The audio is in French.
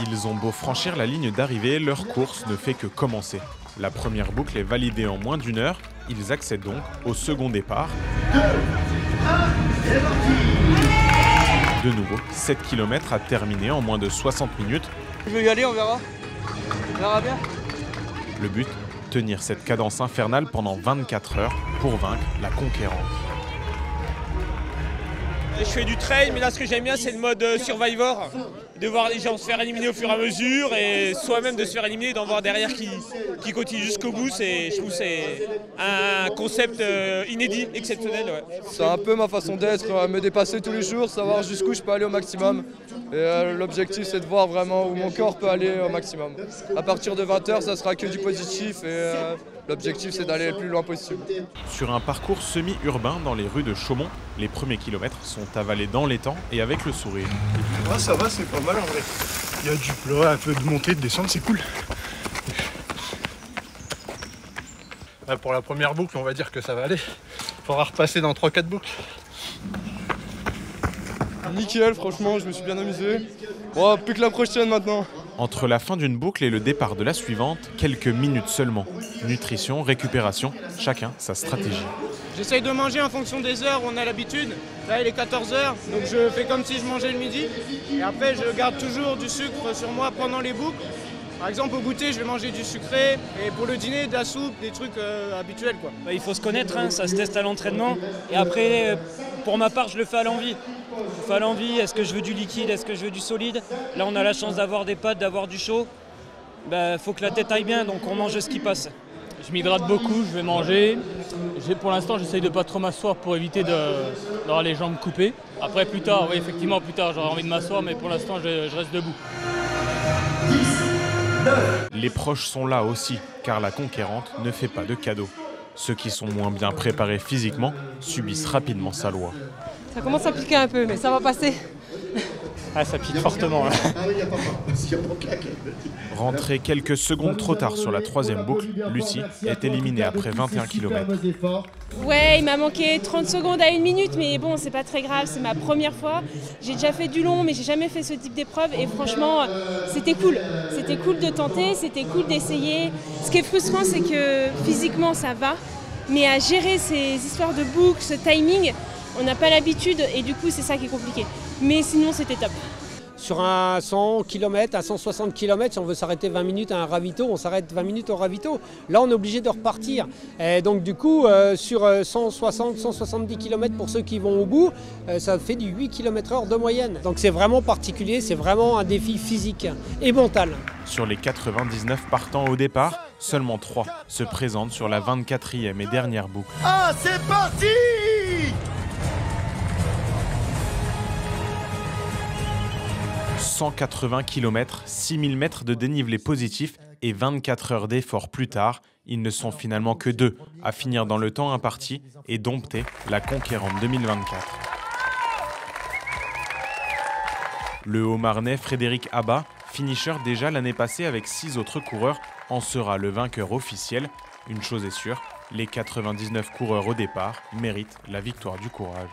Ils ont beau franchir la ligne d'arrivée, leur course ne fait que commencer. La première boucle est validée en moins d'1 heure. Ils accèdent donc au second départ. 2, 1, c'est parti. De nouveau, 7 km à terminer en moins de 60 minutes. Je vais y aller, on verra. On verra bien. Le but, tenir cette cadence infernale pendant 24 heures pour vaincre la conquérante. Je fais du trail, mais là ce que j'aime bien c'est le mode Survivor, de voir les gens se faire éliminer au fur et à mesure et soi-même de se faire éliminer et d'en voir derrière qui continue jusqu'au bout. Je trouve que c'est un concept inédit, exceptionnel. Ouais. C'est un peu ma façon d'être, me dépasser tous les jours, savoir jusqu'où je peux aller au maximum. Et l'objectif c'est de voir vraiment où mon corps peut aller au maximum. À partir de 20 h ça sera que du positif et l'objectif c'est d'aller le plus loin possible. Sur un parcours semi-urbain dans les rues de Chaumont, les premiers kilomètres sont avalés dans les temps et avec le sourire. Ouais, ça va, c'est pas mal en vrai. Il y a du plat, un peu de montée, de descente, c'est cool. Ouais, pour la première boucle, on va dire que ça va aller. Il faudra repasser dans 3-4 boucles. Nickel, franchement, je me suis bien amusé. Bon, plus que la prochaine maintenant. Entre la fin d'une boucle et le départ de la suivante, quelques minutes seulement. Nutrition, récupération, chacun sa stratégie. J'essaye de manger en fonction des heures où on a l'habitude. Là, il est 14 h, donc je fais comme si je mangeais le midi. Et après, je garde toujours du sucre sur moi pendant les boucles. Par exemple, au goûter, je vais manger du sucré. Et pour le dîner, de la soupe, des trucs habituels, quoi. Il faut se connaître, hein, ça se teste à l'entraînement. Et après, pour ma part, je le fais à l'envie. Je fais à l'envie, est-ce que je veux du liquide, est-ce que je veux du solide? Là, on a la chance d'avoir des pâtes, d'avoir du chaud. Faut que la tête aille bien, donc on mange ce qui passe. Je m'hydrate beaucoup, je vais manger. Pour l'instant, j'essaye de ne pas trop m'asseoir pour éviter d'avoir les jambes coupées. Après, plus tard, oui, effectivement, plus tard, j'aurai envie de m'asseoir, mais pour l'instant, je reste debout. 10, 9. Les proches sont là aussi, car la conquérante ne fait pas de cadeaux. Ceux qui sont moins bien préparés physiquement subissent rapidement sa loi. Ça commence à piquer un peu, mais ça va passer. Ah, ça pique fortement là. Ah oui, il n'y a pas de claque. Rentrée quelques secondes trop tard sur la troisième boucle, Lucie est éliminée après 21 km. Ouais, il m'a manqué 30 secondes à 1 minute, mais bon, c'est pas très grave, c'est ma première fois. J'ai déjà fait du long, mais j'ai jamais fait ce type d'épreuve et franchement, c'était cool. C'était cool de tenter, c'était cool d'essayer. Ce qui est frustrant, c'est que physiquement, ça va, mais à gérer ces histoires de boucles, ce timing, on n'a pas l'habitude et du coup, c'est ça qui est compliqué. Mais sinon, c'était top. Sur un 100 km, à 160 km, si on veut s'arrêter 20 minutes à un ravito, on s'arrête 20 minutes au ravito. Là, on est obligé de repartir. Et donc du coup, sur 160, 170 km pour ceux qui vont au bout, ça fait du 8 km/h de moyenne. Donc c'est vraiment particulier, c'est vraiment un défi physique et mental. Sur les 99 partants au départ, seulement 3 se présentent sur la 24e et dernière boucle. Ah, c'est parti! 180 km, 6000 mètres de dénivelé positif et 24 heures d'effort plus tard, ils ne sont finalement que 2 à finir dans le temps imparti et dompter la conquérante 2024. Le Haut-Marnais Frédéric Abba, finisher déjà l'année passée avec 6 autres coureurs, en sera le vainqueur officiel. Une chose est sûre, les 99 coureurs au départ méritent la victoire du courage.